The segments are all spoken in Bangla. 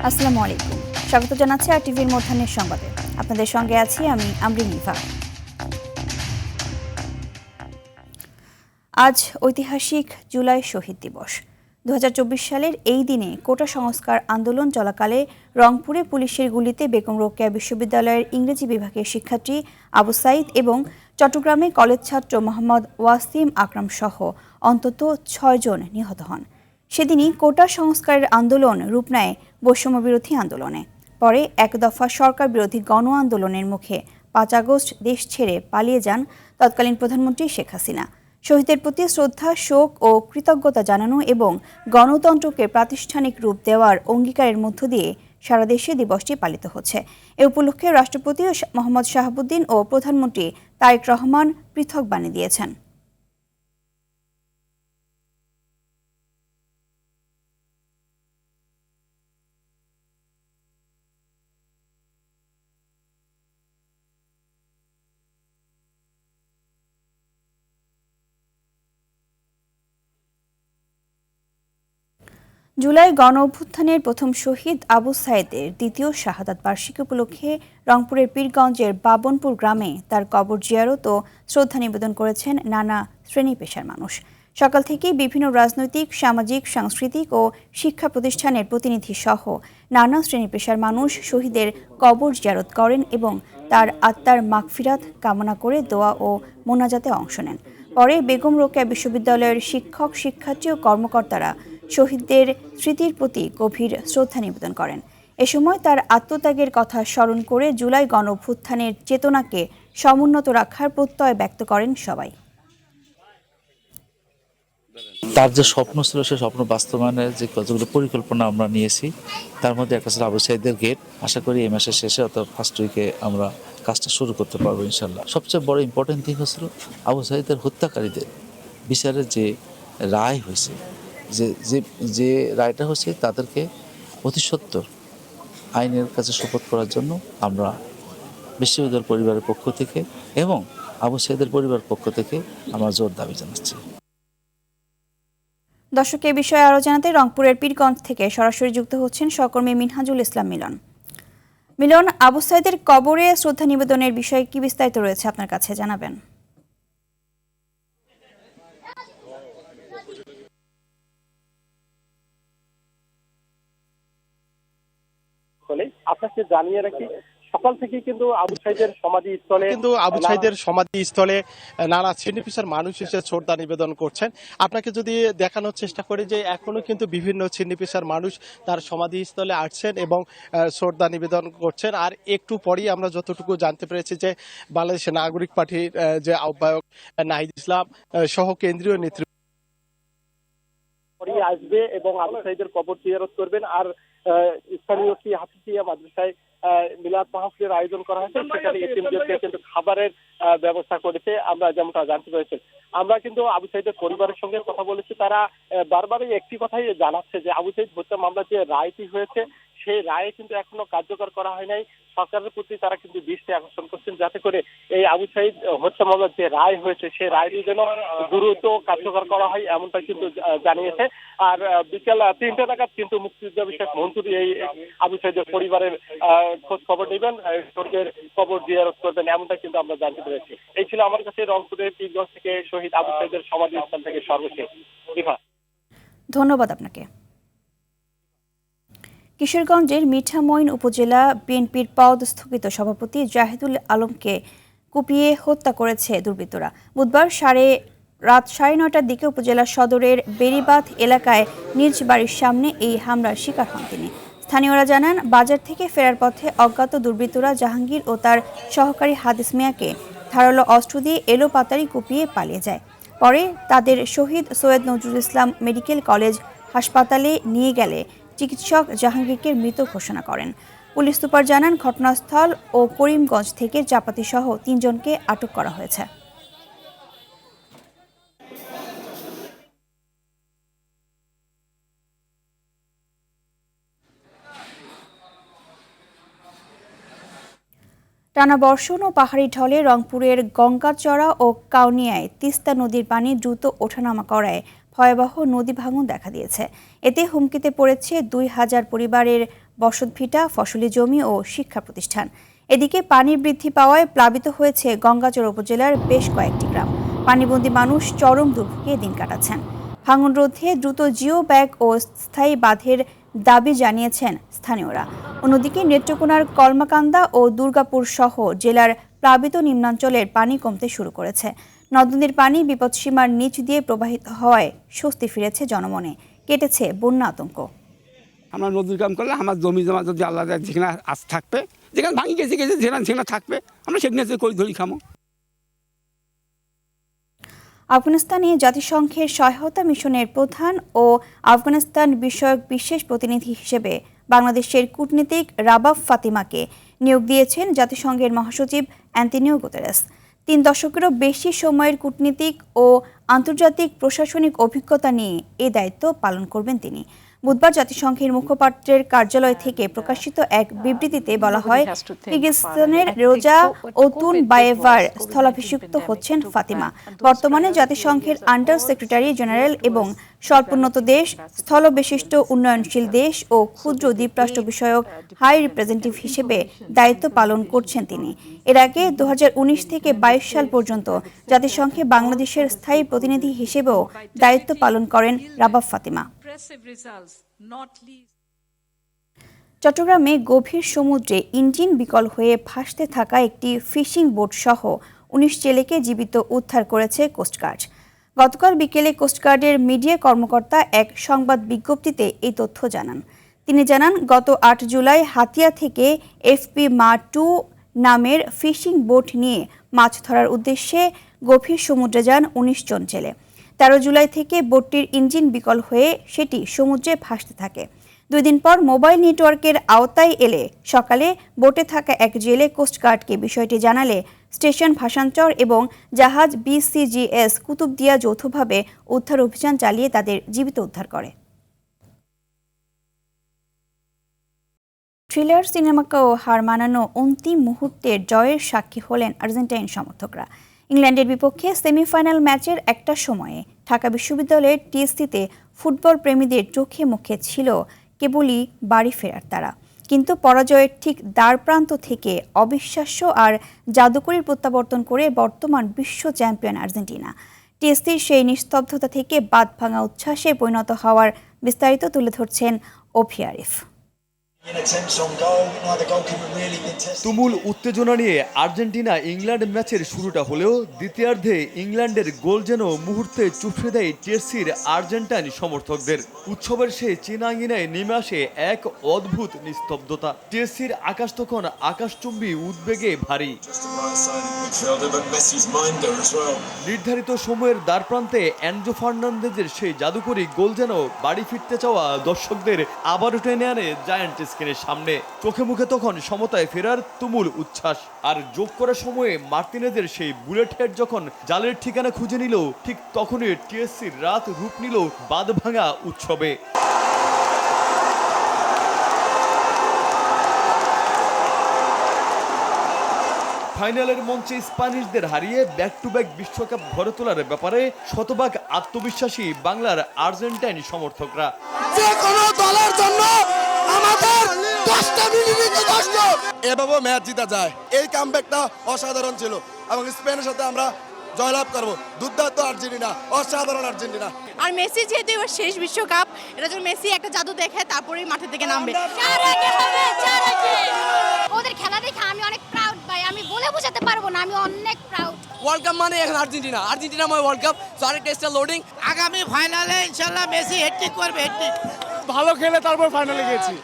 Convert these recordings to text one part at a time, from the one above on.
আসসালামু আলাইকুম। স্বাগত জানাচ্ছি আর টিভির মধ্যাহ্নের সংবাদে। আপনাদের সঙ্গে আছি আমি আমরিন নিভা। আজ ঐতিহাসিক জুলাই শহীদ দিবস। 2024 সালের এই দিনে কোটা সংস্কার আন্দোলন চলাকালে রংপুরে পুলিশের গুলিতে বেগম রোকেয়া বিশ্ববিদ্যালয়ের ইংরেজি বিভাগের শিক্ষার্থী আবু সাইদ এবং চট্টগ্রামে কলেজ ছাত্র মোহাম্মদ ওয়াসিম আকরাম সহ অন্তত 6 জন নিহত হন। সেদিনই কোটা সংস্কারের আন্দোলন রূপ নেয় বৈষম্যবিরোধী আন্দোলনে। পরে এক দফা সরকার বিরোধী গণ আন্দোলনের মুখে 5 আগস্ট দেশ ছেড়ে পালিয়ে যান তৎকালীন প্রধানমন্ত্রী শেখ হাসিনা। শহীদদের প্রতি শ্রদ্ধা, শোক ও কৃতজ্ঞতা জানানো এবং গণতন্ত্রকে প্রাতিষ্ঠানিক রূপ দেওয়ার অঙ্গীকারের মধ্য দিয়ে সারা দেশে দিবসটি পালিত হচ্ছে। এ উপলক্ষে রাষ্ট্রপতি মোহাম্মদ শাহাবুদ্দিন ও প্রধানমন্ত্রী তারেক রহমান পৃথক বাণী দিয়েছেন। জুলাই গণ অভ্যুত্থানের প্রথম শহীদ আবু সাইদের দ্বিতীয় শাহাদাত বার্ষিকী উপলক্ষে রংপুরের পীরগঞ্জের বাবনপুর গ্রামে তার কবর জিয়ারত ও শ্রদ্ধা নিবেদন করেছেন নানা শ্রেণী পেশার মানুষ। সকাল থেকেই বিভিন্ন রাজনৈতিক, সামাজিক, সাংস্কৃতিক ও শিক্ষা প্রতিষ্ঠানের প্রতিনিধি সহ নানা শ্রেণী পেশার মানুষ শহীদের কবর জিয়ারত করেন এবং তার আত্মার মাগফিরাত কামনা করে দোয়া ও মোনাজাতে অংশ নেন। পরে বেগম রোকেয়া বিশ্ববিদ্যালয়ের শিক্ষক, শিক্ষার্থী ও কর্মকর্তারা শহীদদের স্মৃতির প্রতি গভীর শ্রদ্ধা নিবেদন করেন। এ সময় তার আত্মত্যাগের কথা স্মরণ করে জুলাই গণ অভ্যুত্থানের চেতনাকে সমুন্নত রাখার প্রত্যয় ব্যক্ত করেন সবাই। তার যে স্বপ্ন ছিল সে স্বপ্ন বাস্তবায়নের যে কতগুলো পরিকল্পনা আমরা নিয়েছি তার মধ্যে একটা ছিল আবু সাইদের গেট। আশা করি এই মাসের শেষে অর্থাৎ ফার্স্ট উইকে আমরা কাজটা শুরু করতে পারবো ইনশাল্লাহ। সবচেয়ে বড় ইম্পর্টেন্ট থিং হচ্ছিল আবু সাইদের হত্যাকারীদের বিচারের যে রায় হয়েছে, যে রায়টা হচ্ছে তাদেরকে অতি সত্বর আইনের কাছে শপথ করার জন্য আমরা বিশ্ববিদ্যালয় পরিবারের পক্ষ থেকে এবং আবু সাইদের পরিবারের পক্ষ থেকে আমরা জোর দাবি জানাচ্ছি। দর্শক, এ বিষয়ে আরও জানাতে রংপুরের পীরগঞ্জ থেকে সরাসরি যুক্ত হচ্ছেন সহকর্মী মিনহাজুল ইসলাম মিলন। আবু সাইদের কবরে শ্রদ্ধা নিবেদনের বিষয়ে কি বিস্তারিত রয়েছে আপনার কাছে জানাবেন? আপনাকে জানিয়ে রাখি, সকাল থেকে কিন্তু আবু সাইদের সমাধিস্থলে নানা শ্রেণী পেশার মানুষ এসে শ্রদ্ধা নিবেদন করছেন। আপনাকে যদি দেখানোর চেষ্টা করি যে এখনো কিন্তু বিভিন্ন শ্রেণী পেশার মানুষ তার সমাধিস্থলে আসছেন এবং শ্রদ্ধা নিবেদন করছেন। আর একটু পরেই আমরা যতটুকু জানতে পেরেছি যে বাংলাদেশ নাগরিক পার্টির যে আহ্বায়ক নাহিদ ইসলাম সহ কেন্দ্রীয় নেতৃত্ব আসবে এবং আবু সাইদের কবর জিয়ারত করবেন। আর স্থানীয় কি হাফিজিয়া মাদ্রাসায় মিলাদ মাহফিলের আয়োজন করা হয়েছে, সেখানে এতিমদেরকে কিন্তু খাবারের ব্যবস্থা করেছে আমরা যেমনটা জানতে পেরেছি। আমরা কিন্তু আবু সাইদের পরিবারের সঙ্গে কথা বলেছি, তারা বারবারই একটি কথাই জানাচ্ছে যে আবু সাইদ হত্যা মামলার যে রায়টি হয়েছে সেই রায়ে কিন্তু এখনো কার্যকর করা হয় নাই। সরকারের প্রতি তারা কিন্তু দৃষ্টি আকর্ষণ করছেন যাতে করে এই আবু সাইদ হত্যা মামলার যে রায় হয়েছে সেই রায়টি যেন দ্রুত কার্যকর করা হয়, এমনটা কিন্তু জানিয়েছে। আর বিকেল 3টা নাগাদ কিন্তু মুক্তিযুদ্ধ বিষয়ক মন্ত্রী এই আবু সাইদের পরিবারের খোঁজ খবর নেবেন, শহীদের কবর জিয়ারত করবেন, এমনটা কিন্তু আমরা জানতে পেরেছি। এই ছিল আমার কাছে রংপুরের পীরগঞ্জ থেকে শহীদ আবু সাইদের সমাধিস্থল থেকে সর্বশেষ। ধন্যবাদ আপনাকে। কিশোরগঞ্জের মিঠামইন উপজেলা বিএনপির পদস্থগিত সভাপতি জাহিদুল আলমকে কুপিয়ে হত্যা করেছে দুর্বৃত্তরা। বুধবার রাত 9:30টার দিকে উপজেলা সদরের বেরিবাঁধ এলাকায় নিজ বাড়ির সামনে এই হামলার শিকার হন তিনি। স্থানীয়রা জানান, বাজার থেকে ফেরার পথে অজ্ঞাত দুর্বৃত্তরা জাহাঙ্গীর ও তার সহকারী হাদিস মিয়াকে ধারালো অস্ত্র দিয়ে এলোপাতাড়ি কুপিয়ে পালিয়ে যায়। পরে তাদের শহীদ সৈয়দ নজরুল ইসলাম মেডিকেল কলেজ হাসপাতালে নিয়ে গেলে চিকিৎসক জাহাঙ্গীরকে মৃত ঘোষণা করেন। পুলিশ সুপার জানান, ঘটনাস্থল ও করিমগঞ্জ থেকে চাপাতিসহ 3 জনকে আটক করা হয়েছে। টানা বর্ষণ ও পাহাড়ি ঢলে রংপুরের গঙ্গাচড়া ও কাউনিয়ায় তিস্তা নদীর পানি দ্রুত ওঠানামা করায় ভয়াবহ নদী ভাঙন দেখা দিয়েছে। এতে হুমকিতে পড়েছে 2000 পরিবারের বসতভিটা, ফসলি জমি ও শিক্ষা প্রতিষ্ঠান। এদিকে পানি বৃদ্ধি পাওয়ায় প্লাবিত হয়েছে গঙ্গাচড় উপজেলার বেশ কয়েকটি গ্রাম। পানিবন্দী মানুষ চরম দুর্ভোগে দিন কাটাচ্ছেন। ভাঙন রোধে দ্রুত জিও ব্যাগ ও স্থায়ী বাঁধের দাবি জানিয়েছেন স্থানীয়রা। অন্যদিকে নেত্রকোনার কলমাকান্দা ও দুর্গাপুর সহ জেলার প্লাবিত নিম্নাঞ্চলের পানি কমতে শুরু করেছে। নদ-নদীর পানি বিপদসীমার নিচ দিয়ে প্রবাহিত হওয়ায় স্বস্তি ফিরেছে জনমনে, কেটেছে বন্যা আতঙ্ক। আমরা নদীর কাম করলে আমার জমি জমা যদি আল্লাহ যেখানে আজ থাকবে, যেখানে ভাঙি গেছে যেখানে থাকবে, আমরা সেখানে করি ধরি খামো। আফগানিস্তানে জাতিসংঘের সহায়তা মিশনের প্রধান ও আফগানিস্তান বিষয়ক বিশেষ প্রতিনিধি হিসেবে বাংলাদেশের কূটনীতিক রাবাব ফাতিমাকে নিয়োগ দিয়েছেন জাতিসংঘের মহাসচিব অ্যান্টনিও গুতেরেস। 3 দশকেরও বেশি সময়ের কূটনীতিক ও আন্তর্জাতিক প্রশাসনিক অভিজ্ঞতা নিয়ে এ দায়িত্ব পালন করবেন তিনি। বুধবার জাতিসংঘের মুখপাত্রের কার্যালয় থেকে প্রকাশিত এক বিবৃতিতে বলা হয়, কিরগিজস্তানের রোজা ওতুন বায়েভার স্থলাভিষিক্ত হচ্ছেন ফাতিমা। বর্তমানে জাতিসংঘের আন্ডার সেক্রেটারি জেনারেল এবং স্বল্পোন্নত দেশ, স্থলবেষ্টিত উন্নয়নশীল দেশ ও ক্ষুদ্র দ্বীপরাষ্ট্র বিষয়ক হাই রিপ্রেজেন্টেটিভ হিসেবে দায়িত্ব পালন করছেন তিনি। এর আগে 2019 থেকে 22 সাল পর্যন্ত জাতিসংঘে বাংলাদেশের স্থায়ী প্রতিনিধি হিসেবেও দায়িত্ব পালন করেন রাবাব ফাতিমা। চট্টগ্রামে গভীর সমুদ্রে ইঞ্জিন বিকল হয়ে ভাসতে থাকা একটি ফিশিং বোট সহ 19 জেলেকে জীবিত উদ্ধার করেছে কোস্টগার্ড। গতকাল বিকেলে কোস্টগার্ডের মিডিয়া কর্মকর্তা এক সংবাদ বিজ্ঞপ্তিতে এই তথ্য জানান। তিনি জানান, গত 8 জুলাই হাতিয়া থেকে এফপি মা 2 নামের ফিশিং বোট নিয়ে মাছ ধরার উদ্দেশ্যে গভীর সমুদ্রে যান 19 জন জেলে। 13 জুলাই থেকে বোটটির ইঞ্জিন বিকল হয়ে সেটি সমুদ্রে ভাসতে থাকে। 2 দিন পর মোবাইল নেটওয়ার্কের আওতায় এলে সকালে বোটে থাকা এক জেলে কোস্টগার্ডকে বিষয়টি জানালে স্টেশন ভাষান্তর এবং জাহাজ BCGS কুতুবদিয়া যৌথভাবে উদ্ধার অভিযান চালিয়ে তাদের জীবিত উদ্ধার করে। থ্রিলার সিনেমাকেও হার মানানো অন্তিম মুহূর্তের জয়ের সাক্ষী হলেন আর্জেন্টাইন সমর্থকরা। ইংল্যান্ডের বিপক্ষে সেমিফাইনাল ম্যাচের একটা সময়ে ঢাকা বিশ্ববিদ্যালয়ের TSCতে ফুটবল প্রেমীদের চোখে মুখে ছিল কেবলই বাড়ি ফেরার তারা। কিন্তু পরাজয়ের ঠিক দ্বারপ্রান্ত থেকে অবিশ্বাস্য আর জাদুকরী প্রত্যাবর্তন করে বর্তমান বিশ্ব চ্যাম্পিয়ন আর্জেন্টিনা। TSCর সেই নিস্তব্ধতা থেকে বাঁধ ভাঙা উচ্ছ্বাসে পরিণত হওয়ার বিস্তারিত তুলে ধরছেন অভি আরিফ। তুমুল উত্তেজনা নিয়ে আর্জেন্টিনা ইংল্যান্ড ম্যাচের শুরুটা হলেও দ্বিতীয়ার্ধে ইংল্যান্ডের গোল যেন মুহূর্তে চুপসে দেয় TSCর আর্জেন্টাইন সমর্থকদের। উৎসবের সেই চীনাঙ্গিনায় নেমে আসে এক অদ্ভুত নিস্তব্ধতা। TSCর আকাশ তখন আকাশচুম্বী উদ্বেগে ভারী। নির্ধারিত সময়ের দ্বারপ্রান্তে অ্যানজো ফার্নান্দেজের সেই জাদুকরী গোল যেন বাড়ি ফিরতে চাওয়া দর্শকদের আবারও টেনে আনে জায়ান্ট স্ক্রিনের সামনে। চোখে মুখে তখন সমতায় ফেরার তুমুল উচ্ছ্বাস। আর যোগ করার সময়ে মার্টিনেজের সেই বুলেট হেড যখন জালের ঠিকানা খুঁজে নিল, ঠিক তখনই TSCর রাত রূপ নিল বাঁধ ভাঙা উৎসবে। ফাইনালের মঞ্চে স্প্যানিশদের হারিয়ে ব্যাক টু ব্যাক বিশ্বকাপ ঘরে তোলার ব্যাপারে শতভাগ আত্মবিশ্বাসী বাংলার আর্জেন্টাইন সমর্থকরা। যে কোনো দলের জন্য আমাদের 10টা মিনিটে এভাবে ম্যাচ জিতা যায়, এই কামব্যাকটা অসাধারণ ছিল এবং স্পেনের সাথে আমরা জয়লাভ করবো। দুর্দান্ত আর্জেন্টিনা, অসাধারণ আর্জেন্টিনা। আর মেসি যেহেতু এবার শেষ বিশ্বকাপ, এটা জন্য মেসি একটা জাদু দেখে তারপরেই মাঠে থেকে নামবে। ওদের খেলা দেখে আমি অনেক প্রাউড ভাই, আমি বলে বোঝাতে পারবো না, আমি অনেক প্রাউড। ওয়ার্ল্ড কাপ মানে এখন আর্জেন্টিনাময় ওয়ার্ল্ড কাপ। সরি টেস্টের লোডিং, আগামী ফাইনালে ইনশাআল্লাহ মেসি হ্যাটট্রিক করবে। হ্যাটট্রিক ভালো খেলে তারপর ফাইনালে গেছি।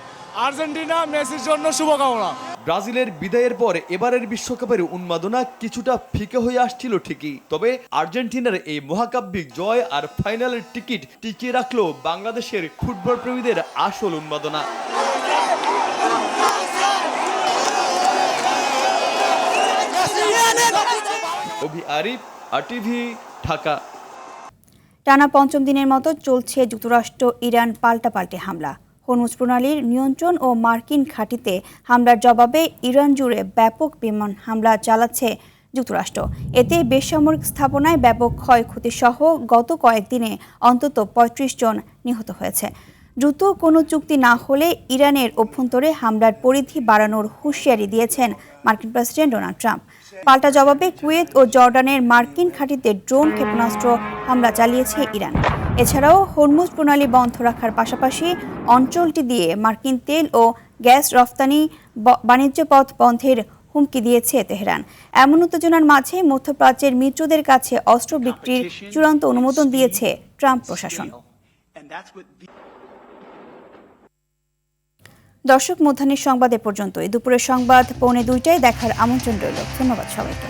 আর্জেন্টিনা, মেসির জন্য শুভকামনা। ব্রাজিলের বিদায়ের পর এবারের বিশ্বকাপের উন্মাদনা কিছুটা ফিকে হয়ে আসছিল ঠিকই, তবে আর্জেন্টিনার এই মহাকাব্যিক জয় আর ফাইনালের টিকিট টিকিয়ে রাখলো বাংলাদেশের ফুটবল প্রেমীদের আসল উন্মাদনা। অভি আরিফ, RTV, ঢাকা। টানা 5ম দিনের মতো চলছে যুক্তরাষ্ট্র ইরান পাল্টাপাল্টি হামলা। হরমুজ প্রণালীর নিয়ন্ত্রণ ও মার্কিন ঘাঁটিতে হামলার জবাবে ইরান জুড়ে ব্যাপক বিমান হামলা চালাচ্ছে যুক্তরাষ্ট্র। এতে বেসামরিক স্থাপনায় ব্যাপক ক্ষয়ক্ষতি সহ গত কয়েকদিনে অন্তত 35 জন নিহত হয়েছে। দ্রুত কোনো চুক্তি না হলে ইরানের অভ্যন্তরে হামলার পরিধি বাড়ানোর হুঁশিয়ারি দিয়েছেন মার্কিন প্রেসিডেন্ট ডোনাল্ড ট্রাম্প। পাল্টা জবাবে কুয়েত ও জর্ডানের মার্কিন ঘাঁটিতে ড্রোন ক্ষেপণাস্ত্র হামলা চালিয়েছে ইরান। এছাড়াও হরমুজ প্রণালী বন্ধ রাখার পাশাপাশি অঞ্চলটি দিয়ে মার্কিন তেল ও গ্যাস রফতানি বাণিজ্য পথ বন্ধের হুমকি দিয়েছে তেহরান। এমন উত্তেজনার মাঝে মধ্যপ্রাচ্যের মিত্রদের কাছে অস্ত্র বিক্রির চূড়ান্ত অনুমোদন দিয়েছে ট্রাম্প প্রশাসন। দর্শক, মধ্যাহ্নের সংবাদ এ পর্যন্তই। দুপুরের সংবাদ 1:45টায় দেখার আমন্ত্রণ রইল। ধন্যবাদ সবাইকে।